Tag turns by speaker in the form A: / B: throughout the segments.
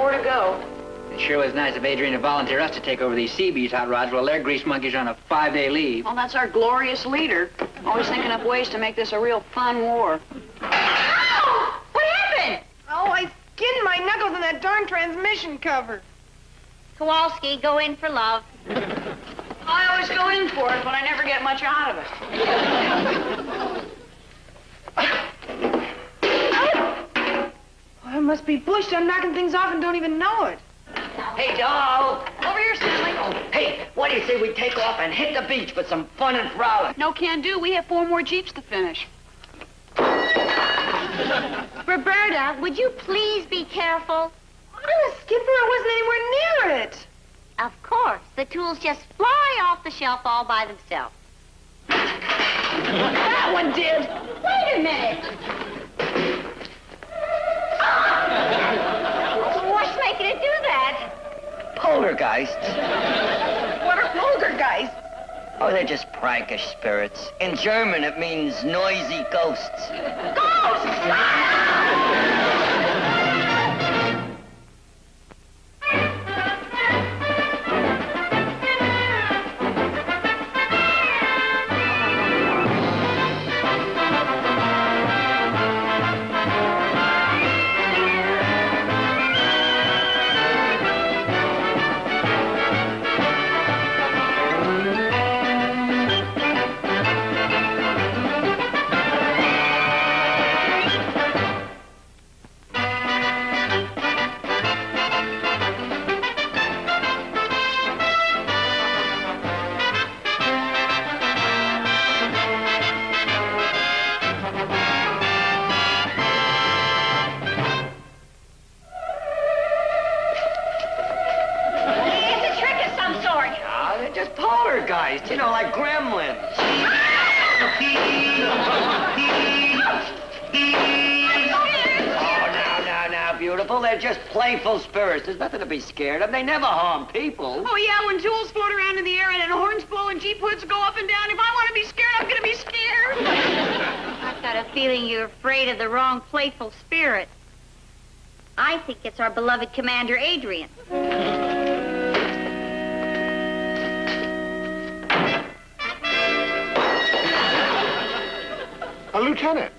A: more to go.
B: It sure was nice of Adrian to volunteer us to take over these Seabees hot rods while they're grease monkeys on a 5-day leave.
A: Well, that's our glorious leader. Always thinking up ways to make this a real fun war.
C: Ow! What happened?
D: Oh, I skinned my knuckles on that darn transmission cover.
C: Kowalski, go in for love.
A: I always go in for it, but I never get much out of it.
D: I must be bushed. I'm knocking things off and don't even know it.
E: Hey, doll.
A: Over here, Stanley.
E: Oh, hey, what do you say we take off and hit the beach for some fun and frolic?
A: No can do. We have 4 more Jeeps to finish.
C: Roberta, would you please be careful?
D: I'm a skipper. I wasn't anywhere near it.
C: Of course. The tools just fly off the shelf all by themselves.
E: That one did.
C: Wait a minute. What's making it do that?
E: Poltergeists.
D: What are poltergeists?
E: Oh, they're just prankish spirits. In German, it means noisy ghosts.
C: Ghosts!
E: You know, like gremlins. now, beautiful. They're just playful spirits. There's nothing to be scared of. They never harm people.
A: Oh, yeah, when jewels float around in the air and horns blow and Jeep hoods go up and down, if I want to be scared, I'm going to be scared.
C: I've got a feeling you're afraid of the wrong playful spirit. I think it's our beloved Commander Adrian.
F: Lieutenant,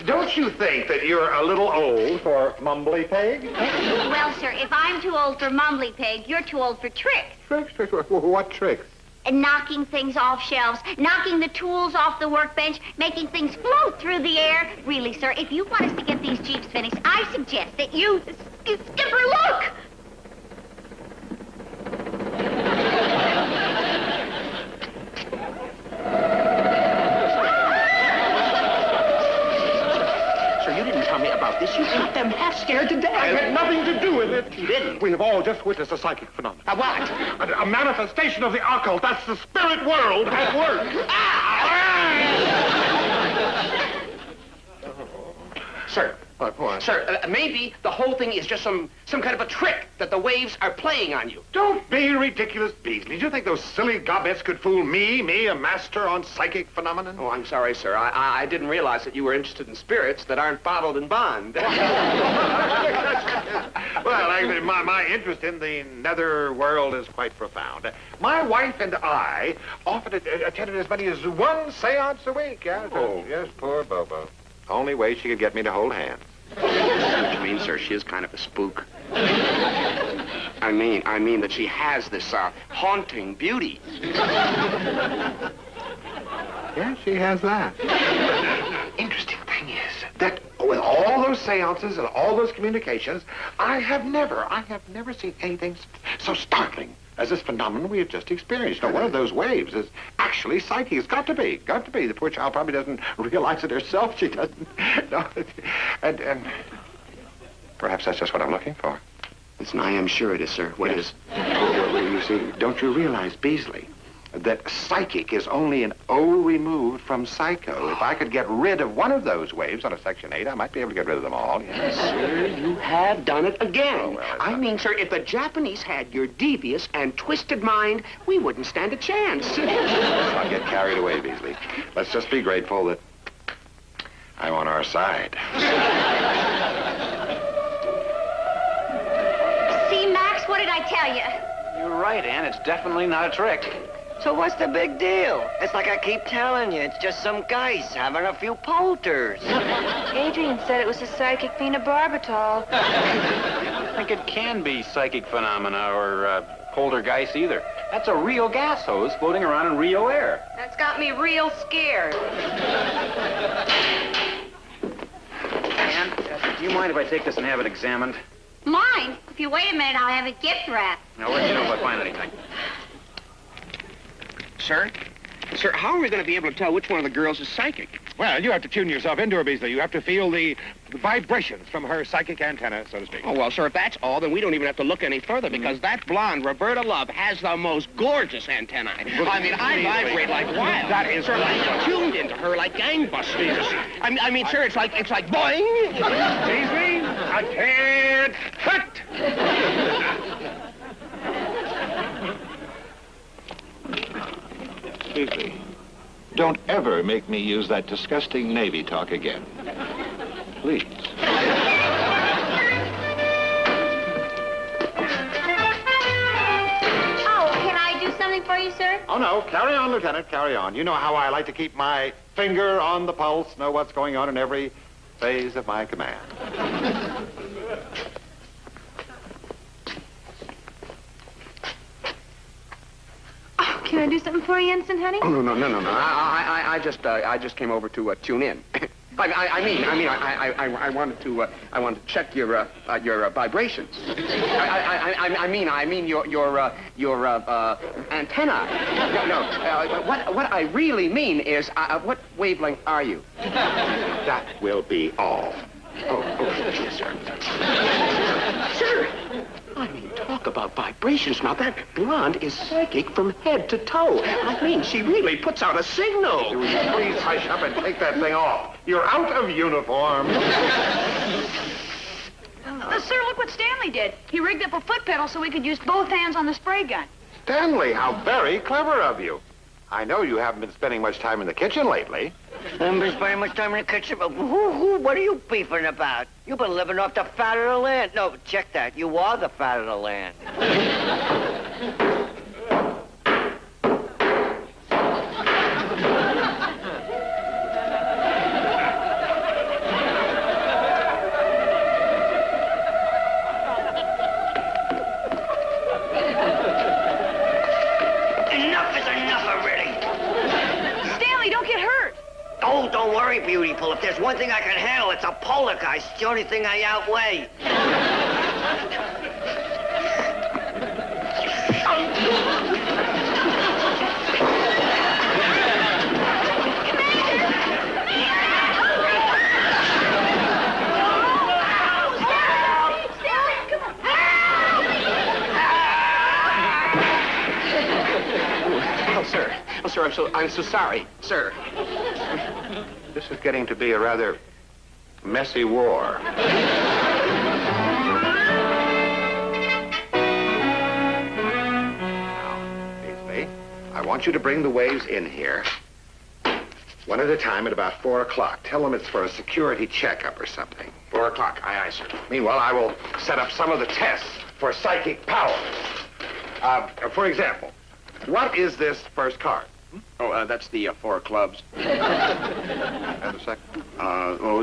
F: don't you think that you're a little old for Mumbly Peg?
C: Well, sir, if I'm too old for Mumbly Peg, you're too old for tricks.
F: Tricks? What tricks?
C: And knocking things off shelves, knocking the tools off the workbench, making things float through the air. Really, sir, if you want us to get these Jeeps finished, I suggest that you... Skipper, look!
G: You got them half scared to death.
F: I had nothing to do with it.
G: You didn't?
F: We have all just witnessed a psychic phenomenon.
G: A what?
F: A manifestation of the occult. That's the spirit world at work.
G: Sir.
F: What?
G: Sir, maybe the whole thing is just some kind of a trick that the waves are playing on you.
F: Don't be ridiculous, Beasley. Do you think those silly gobbettes could fool me, a master on psychic phenomenon?
G: Oh, I'm sorry, sir. I didn't realize that you were interested in spirits that aren't bottled in bond.
F: Well, actually, my interest in the nether world is quite profound. My wife and I often attended as many as one seance a week. Yes, yes, poor Bobo. Only way she could get me to hold hands.
G: What you mean, sir, she is kind of a spook. I mean that she has this haunting beauty.
F: Yes, she has that. Interesting thing is that with all those seances and all those communications, I have never seen anything so startling as this phenomenon we have just experienced. Now, one of those waves is actually psychic. It's got to be. The poor child probably doesn't realize it herself. She doesn't. No, and perhaps that's just what I'm looking for.
G: I am sure it is, sir. What is?
F: Well, you see, don't you realize, Beasley, that psychic is only an O removed from psycho? If I could get rid of one of those waves on a Section 8, I might be able to get rid of them all. Yes.
G: Sir, you have done it again.
F: Oh, well,
G: I mean, sir, if the Japanese had your devious and twisted mind, we wouldn't stand a chance.
F: Let's not get carried away, Beasley. Let's just be grateful that I'm on our side.
H: right, Ann. It's definitely not a trick.
E: So what's the big deal? It's like I keep telling you, it's just some guys having a few polters.
D: Adrian said it was a psychic phenobarbital.
H: I don't think it can be psychic phenomena or poltergeist either. That's a real gas hose floating around in Rio air.
D: That's got me real scared.
H: Ann, do you mind if I take this and have it examined?
C: Mine? If you wait a minute, I'll have it gift wrapped.
H: I'll let you know if I find anything.
G: Sir? Sir, how are we going to be able to tell which one of the girls is psychic?
F: Well, you have to tune yourself into her, Beasley. You have to feel the vibrations from her psychic antenna, so to speak.
G: Oh, well, sir, if that's all, then we don't even have to look any further, because that blonde, Roberta Love, has the most gorgeous antennae. I mean, I vibrate like wild.
F: That is
G: sir,
F: right.
G: I'm tuned into her like gangbusters. I mean, sir, it's like boing.
F: Beasley, I can't cut! Beasley, don't ever make me use that disgusting Navy talk again. Please.
C: Oh, can I do something for you, sir?
F: Oh, no. Carry on, Lieutenant. Carry on. You know how I like to keep my finger on the pulse, know what's going on in every phase of my command.
D: Oh, can I do something for you, Ensign, honey?
G: Oh, no. I just came over to tune in. I wanted to check your vibrations. I mean your antenna. No. What I really mean is, what wavelength are you?
F: That will be all.
G: Oh, yes, sir. Sir, I mean, talk about vibrations. Now, that blonde is psychic from head to toe. I mean, she really puts out a signal.
F: Please hush up and take that thing off. You're out of uniform.
A: Sir, look what Stanley did. He rigged up a foot pedal so we could use both hands on the spray gun.
F: Stanley, how very clever of you. I know you haven't been spending much time in the kitchen lately.
E: Haven't been spending much time in the kitchen, but what are you beefing about? You've been living off the fat of the land. No, check that. You are the fat of the land. Enough is enough already.
A: Stanley, don't get hurt.
E: Oh, don't worry, beautiful. If there's one thing I can handle, it's a poltergeist. It's the only thing I outweigh.
G: Oh, sir, I'm so sorry, sir.
F: This is getting to be a rather messy war. Now, Beasley, I want you to bring the waves in here, one at a time at about 4 o'clock. Tell them it's for a security checkup or something.
G: 4 o'clock, aye, sir.
F: Meanwhile, I will set up some of the tests for psychic powers. For example, what is this first card?
G: Oh, that's the 4 of clubs.
F: And the second?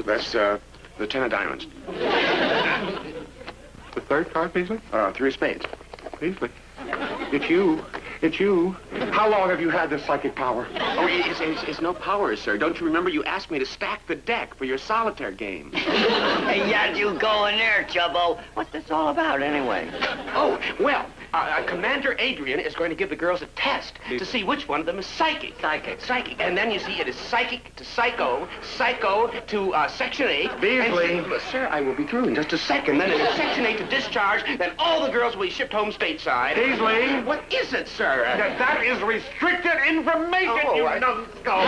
G: That's the 10 of diamonds.
F: The third card, Beasley?
G: 3 of spades.
F: Beasley. It's you. It's you. How long have you had this psychic power?
G: Oh, it's no power, sir. Don't you remember you asked me to stack the deck for your solitaire game?
E: Hey, yeah, you go in there, Chubbo. What's this all about, anyway?
G: Oh, well, Commander Adrian is going to give the girls a test to see which one of them is psychic. Psychic. And then, you see, it is psychic to psycho to Section 8.
F: Beasley.
G: And, sir, I will be through in just a second. Then it is Section 8 to discharge. Then all the girls will be shipped home stateside.
F: Beasley.
G: What is it, sir?
F: That is restricted information,
G: Oh,
F: you
G: I-
F: numbskull.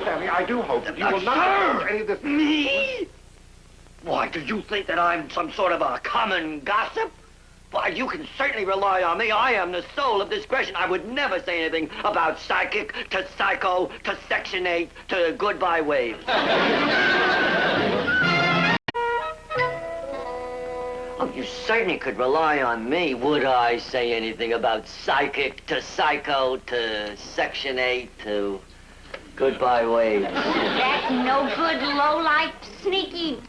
F: Sammy, I do hope that you will not
E: Sir!
F: do any of this.
E: Me? Why, do you think that I'm some sort of a common gossip? Why, you can certainly rely on me. I am the soul of discretion. I would never say anything about psychic to psycho to Section 8 to goodbye waves. Oh, you certainly could rely on me. Would I say anything about psychic to psycho to Section 8 to goodbye waves?
C: That's no good, low-life, sneaky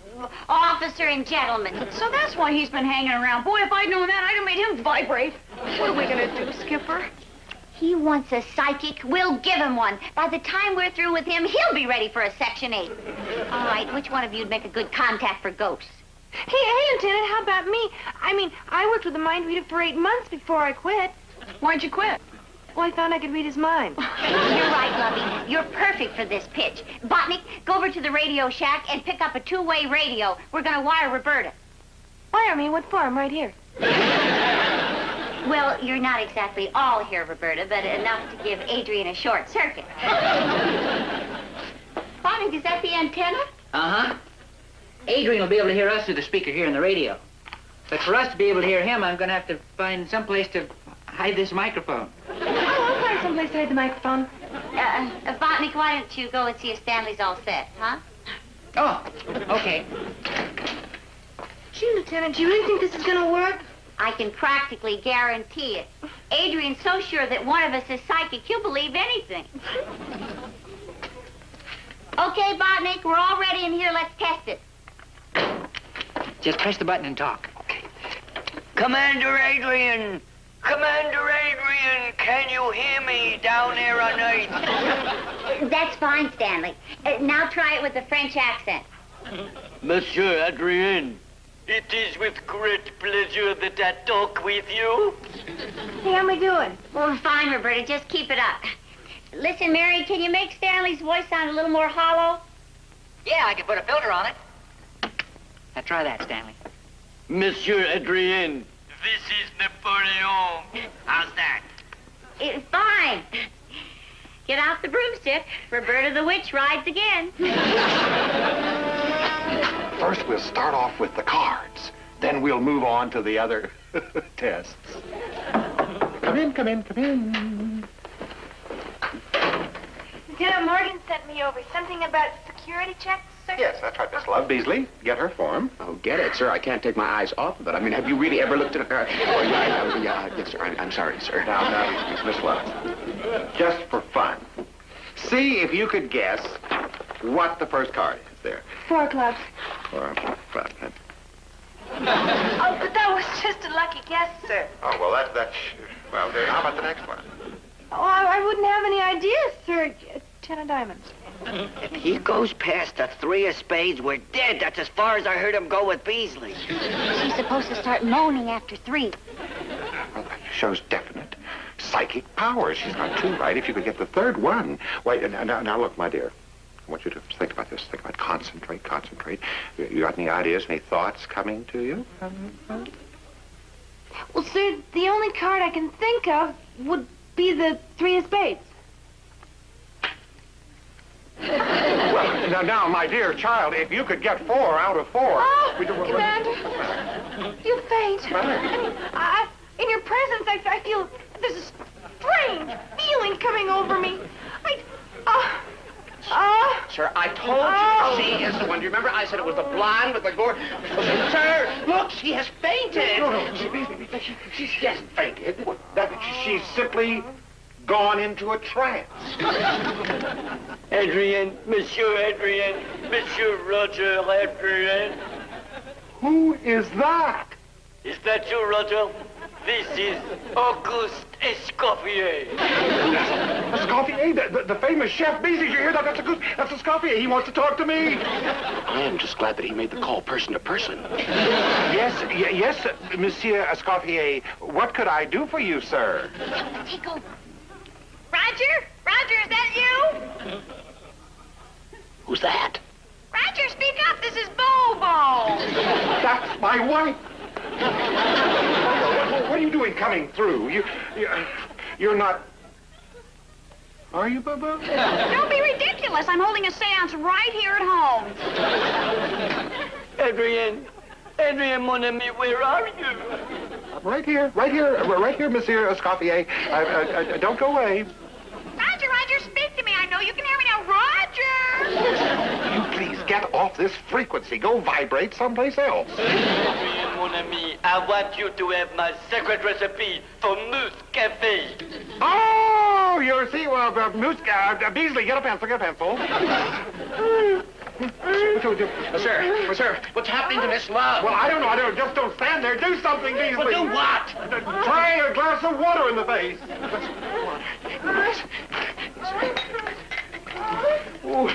C: officer and gentleman.
A: So that's why he's been hanging around. Boy, if I'd known that, I'd have made him vibrate. What are we gonna do, Skipper?
C: He wants a psychic. We'll give him one. By the time we're through with him, he'll be ready for a Section 8. All right, which one of you'd make a good contact for ghosts?
D: Hey, Lieutenant, how about me? I mean, I worked with a mind reader for 8 months before I quit.
A: Why'd you quit?
D: Well, I found I could read his mind.
C: You're right, Lovey. You're perfect for this pitch. Botnick, go over to the radio shack and pick up a two-way radio. We're gonna wire Roberta.
D: Wire me? What for? I'm right here.
C: Well, you're not exactly all here, Roberta, but enough to give Adrian a short circuit. Botnick, is that the antenna?
B: Uh-huh. Adrian will be able to hear us through the speaker here in the radio. But for us to be able to hear him, I'm going to have to find some place to hide this microphone.
D: I'll find someplace to hide the microphone.
C: Botnick, why don't you go and see if Stanley's all set, huh?
B: Oh, okay.
D: Gee, Lieutenant, do you really think this is going to work?
C: I can practically guarantee it. Adrian's so sure that one of us is psychic, he'll believe anything. Okay, Botnick, we're all ready in here. Let's test it.
B: Just press the button and talk.
E: Okay. Commander Adrian! Commander Adrian, can you hear me down there on Earth?
C: That's fine, Stanley. Now try it with a French accent.
E: Monsieur Adrien, it is with great pleasure that I talk with you.
D: Hey, how am I doing?
C: Well, fine, Roberta. Just keep it up. Listen, Mary, can you make Stanley's voice sound a little more hollow?
B: Yeah, I can put a filter on it. Now try that, Stanley.
E: Monsieur Adrien, this is Napoleon. How's that?
C: It's fine. Get out the broomstick. Roberta the Witch rides again.
F: First, we'll start off with the cards. Then we'll move on to the other tests. Come in, come in, come in.
D: Lieutenant Morgan sent me over. Something about security checks, sir?
F: Yes, that's right, Miss Love. Beasley, get her form.
G: Oh, get it, sir. I can't take my eyes off of it. I mean, have you really ever looked at a... yes, sir. I'm sorry, sir.
F: Now, Miss Love, just for fun, see if you could guess what the first card is there.
D: 4 clubs.
F: Or, well,
D: Oh, but that was just a lucky guess, sir.
F: oh, well, that's... Well, how about the next one?
D: Oh, I wouldn't have any ideas, sir. 10 of diamonds.
E: If he goes past the 3 of spades, we're dead. That's as far as I heard him go with Beasley.
C: She's supposed to start moaning after 3.
F: Well, that shows definite psychic power. She's got 2 right. If you could get the third one... Wait, now look, my dear. I want you to think about this. Think about concentrate. You got any ideas, any thoughts coming to you?
D: Well, sir, the only card I can think of would be the 3 of spades.
F: Well, now, my dear child, if you could get 4 out of 4...
D: Oh, Commander, you faint. I mean, in your presence, I feel there's a strange feeling coming over me.
G: Sir, I told you she is the one. Do you remember I said it was the blonde with the gore? Sir, look, she has fainted.
F: No, she hasn't fainted. She's simply gone into a trance.
E: Adrien, Monsieur Roger Adrien.
F: Who is that?
E: Is that you, Roger? This is Auguste Escoffier.
F: Escoffier, the famous chef. Beasley, you hear that? That's Escoffier. He wants to talk to me.
G: I am just glad that he made the call person to person.
F: Yes, Monsieur Escoffier. What could I do for you, sir?
C: Take over.
A: Roger, is that you?
G: Who's that?
A: Roger, speak up. This is Bobo.
F: That's my wife. What are you doing coming through? You're not... Are you, Bobo?
A: Don't be ridiculous. I'm holding a seance right here at home.
E: Adrien, mon ami, where are you?
F: Right here, Monsieur Escoffier. Don't go away.
A: Roger, speak to me. I know you can hear me now. Roger!
F: You please get get off this frequency. Go vibrate someplace else.
E: Adrian, mon ami, I want you to have my secret recipe for mousse cafe.
F: Oh, you see, well, Beasley, get a pencil,
G: Sir, what's happening to Miss Love?
F: Well, I don't know. Just don't stand there. Do something, Beasley.
G: Well, do what?
F: Try a glass of water in the face. Ooh.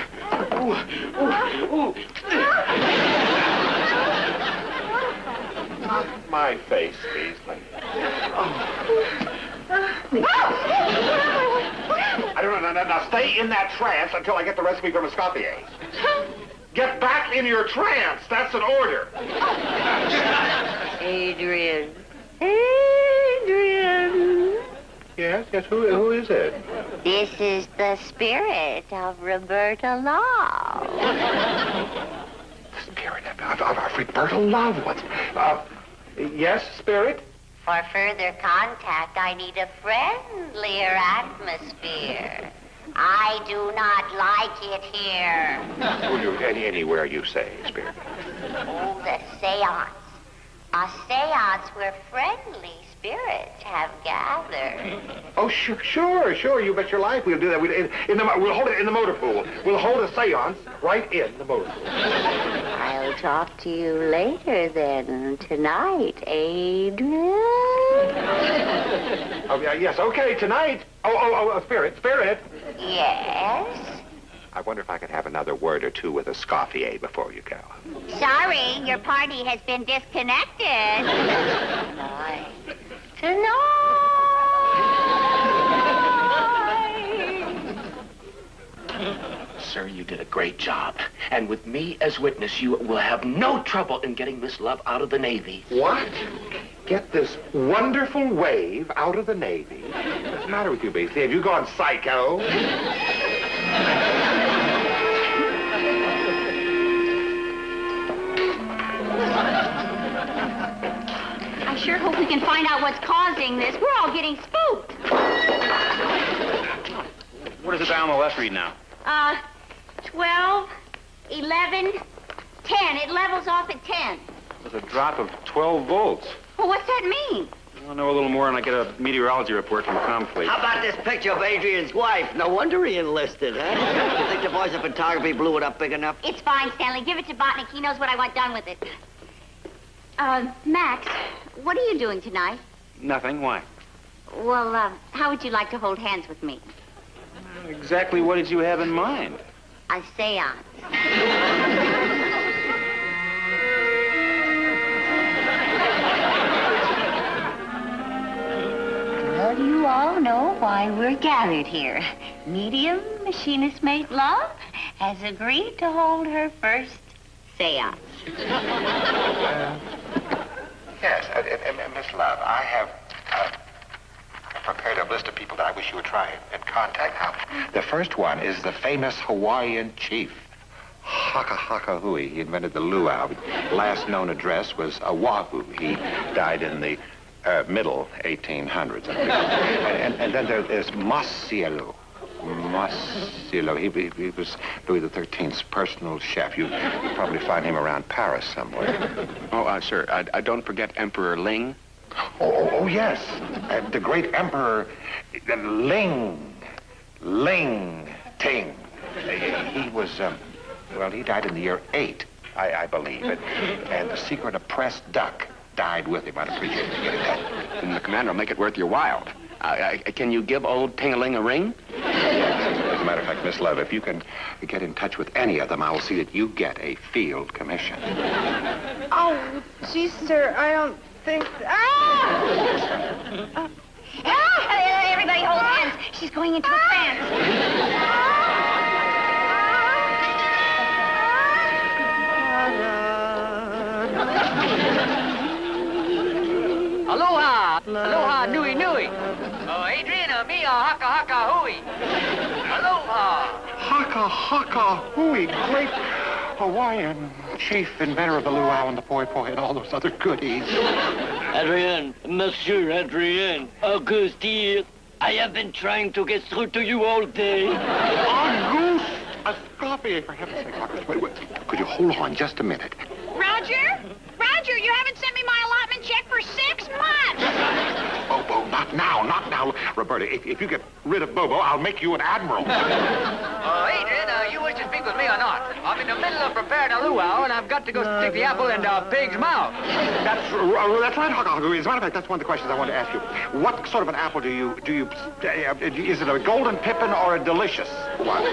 F: Not my face, Beasley. I don't know. Now, stay in that trance until I get the recipe from Escoffier. Get back in your trance. That's an order.
C: Adrian.
F: Yes, who is it?
C: This is the spirit of Roberta Love.
F: The spirit of Roberta Love. Yes, spirit?
C: For further contact, I need a friendlier atmosphere. I do not like it here.
F: Anywhere you say, spirit.
C: Oh, the seance. A seance where friendly spirits have gathered.
F: Oh, sure. You bet your life we'll do that. We'll hold it in the motor pool. We'll hold a seance right in the motor pool.
C: I'll talk to you later then, tonight, Adrian.
F: Oh, yes, okay, tonight. Spirit.
C: Yes?
F: I wonder if I could have another word or two with Escoffier before you go.
C: Sorry, your party has been disconnected. Tonight.
G: Sir, you did a great job. And with me as witness, you will have no trouble in getting Miss Love out of the Navy.
F: What? Get this wonderful wave out of the Navy? What's the matter with you, Beasley? Have you gone psycho?
A: I sure hope we can find out what's causing this. We're all getting spooked.
H: What does it down on the left read now?
A: 12, 11, 10. It levels off at 10.
H: There's a drop of 12 volts.
A: Well, what's that mean?
H: I'll know a little more when I get a meteorology report from Comfleet.
E: How about this picture of Adrian's wife? No wonder he enlisted, huh? You think the boys of photography blew it up big enough?
C: It's fine, Stanley. Give it to Botnick. He knows what I want done with it.
A: Max, what are you doing tonight?
H: Nothing. Why?
A: Well, how would you like to hold hands with me?
H: Exactly what did you have in mind?
C: A seance. Well, you all know why we're gathered here. Medium machinist mate Love has agreed to hold her first seance.
F: Yes, Miss Love, I have prepared a list of people that I wish you would try and contact. Now, the first one is the famous Hawaiian chief, Haka Hui. He invented the luau. Last known address was Oahu. He died in the middle 1800s. And then there's Masielo. He was Louis XIII's personal chef. You probably find him around Paris somewhere.
G: Oh, sir, don't forget Emperor Ling.
F: Oh, yes. The great emperor, Ling Ting. He was, he died in the year 8, I believe. And the secret oppressed duck died with him. I'd appreciate it. Getting that.
G: And the commander will make it worth your while. Can you give old Ting-a-ling a ring?
F: Yes. As a matter of fact, Miss Love, if you can get in touch with any of them, I will see that you get a field commission.
D: Oh, gee, sir, I don't think...
C: Everybody hold hands. She's going into a trance.
B: Aloha! Aloha, nui nui. Adrian, me, haka hui. Aloha!
F: Haka Hui, great Hawaiian chief, inventor of the luau and the poi poi and all those other goodies.
E: Adrian, Monsieur Adrian, Auguste here. I have been trying to get through to you all day.
F: Auguste Escoffier, for heaven's sake. Wait. Could you hold on just a minute?
A: Roger? Roger, you haven't sent me my allotment check for 6 months.
F: Bobo, not now. Roberta, if you get rid of Bobo, I'll make you an admiral.
B: Adrian, you wish to speak with me or not? I'm in the middle of preparing a luau, and I've got to go stick the apple in a pig's mouth.
F: That's right, Huckahuggy. As a matter of fact, that's one of the questions I wanted to ask you. What sort of an apple do you is it a golden pippin or a delicious one?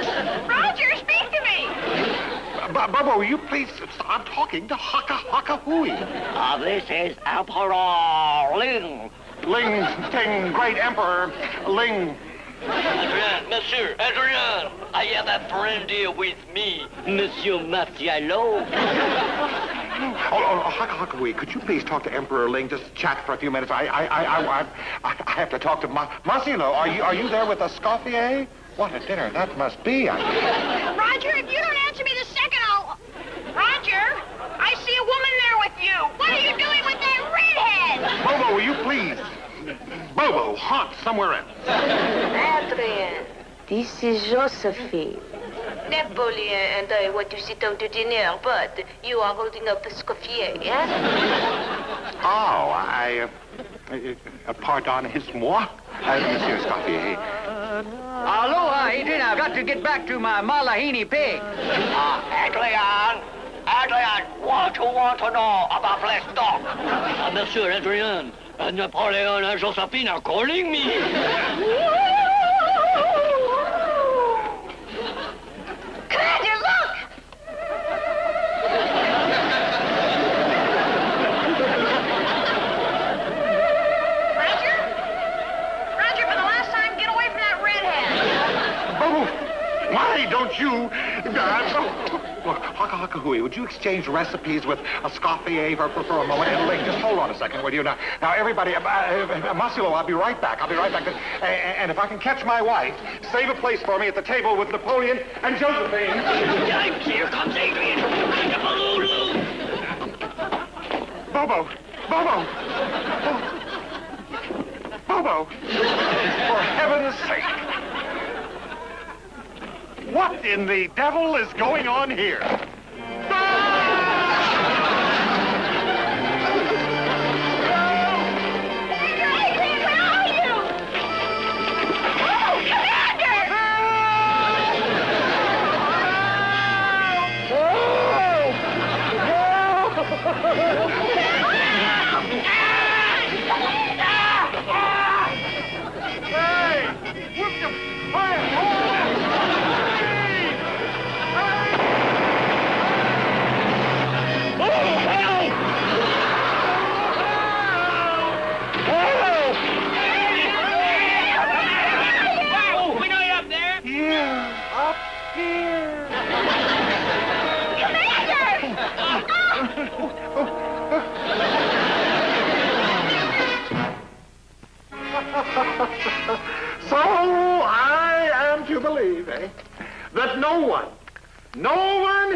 A: Roger, speak to me.
F: Bobo, will you please stop talking to Huckahuggy?
E: This is Emperor Ling.
F: Ling Ting, great emperor, Ling.
E: Adrian, Monsieur, Adrian, I have a friend here with me, Monsieur Matiello.
F: Huckahuggy, could you please talk to Emperor Ling? Just chat for a few minutes. I have to talk to Massimo. Are you there with Escoffier? What a dinner that must be.
A: Roger, if you don't answer me the second, I'll... Roger, I see a woman there with you. What are you doing with that redhead?
F: Bobo, will you please? Bobo, haunt somewhere else.
I: Adrian, this is Josephine. Napoleon and I want to sit down to dinner, but you are holding up Escoffier, eh?
F: Oh, pardonnez-moi, Monsieur Escoffier.
B: Aloha, Adrian. I've got to get back to my Malahini pig.
E: Adrian, what you want to know about Blastock? Monsieur Adrian, Napoleon and Josephine are calling me.
C: Commander, look!
A: Roger, for the last time, get away from that redhead.
F: Bobo, why don't you... Look, Huckahuggy, would you exchange recipes with Escoffier for a moment? And Ling, just hold on a second, will you? Now everybody, Massimo, I'll be right back. And if I can catch my wife, save a place for me at the table with Napoleon and Josephine.
E: Here comes Adrian.
F: Bobo! For heaven's sake! What in the devil is going on here? So I am to believe, that no one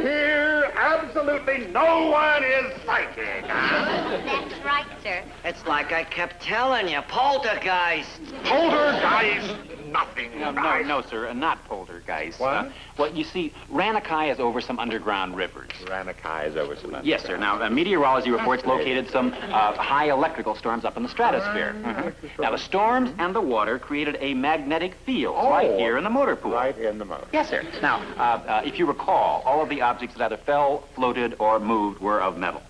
F: here, absolutely no one is psychic, huh?
C: That's right, sir.
E: It's like I kept telling you, poltergeist.
F: Poltergeist, nothing.
H: No, sir, not poltergeist.
F: What?
H: Well, you see, Ranakai is over some underground rivers.
F: Ranakai is over some underground.
H: Yes, sir. Now, meteorology reports located some high electrical storms up in the stratosphere. Now, the storms and the water created a magnetic field right here in the motor pool.
F: Right in the motor.
H: Yes, sir. Now, if you recall, all of the objects that either fell, floated, or moved were of metal.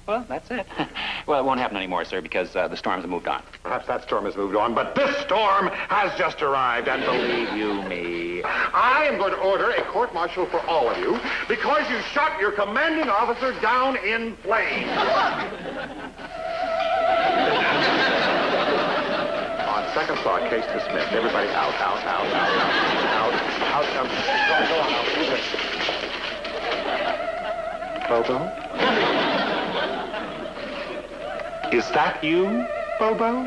H: Well, that's it. Well, it won't happen anymore, sir, because the storms have moved on.
F: Perhaps that storm has moved on, but this storm has just arrived, and believe you me, I am going to order a court-martial for all of you because you shot your commanding officer down in flames. On second thought, case dismissed. Everybody out. Go on. Bobo? Is that you, Bobo?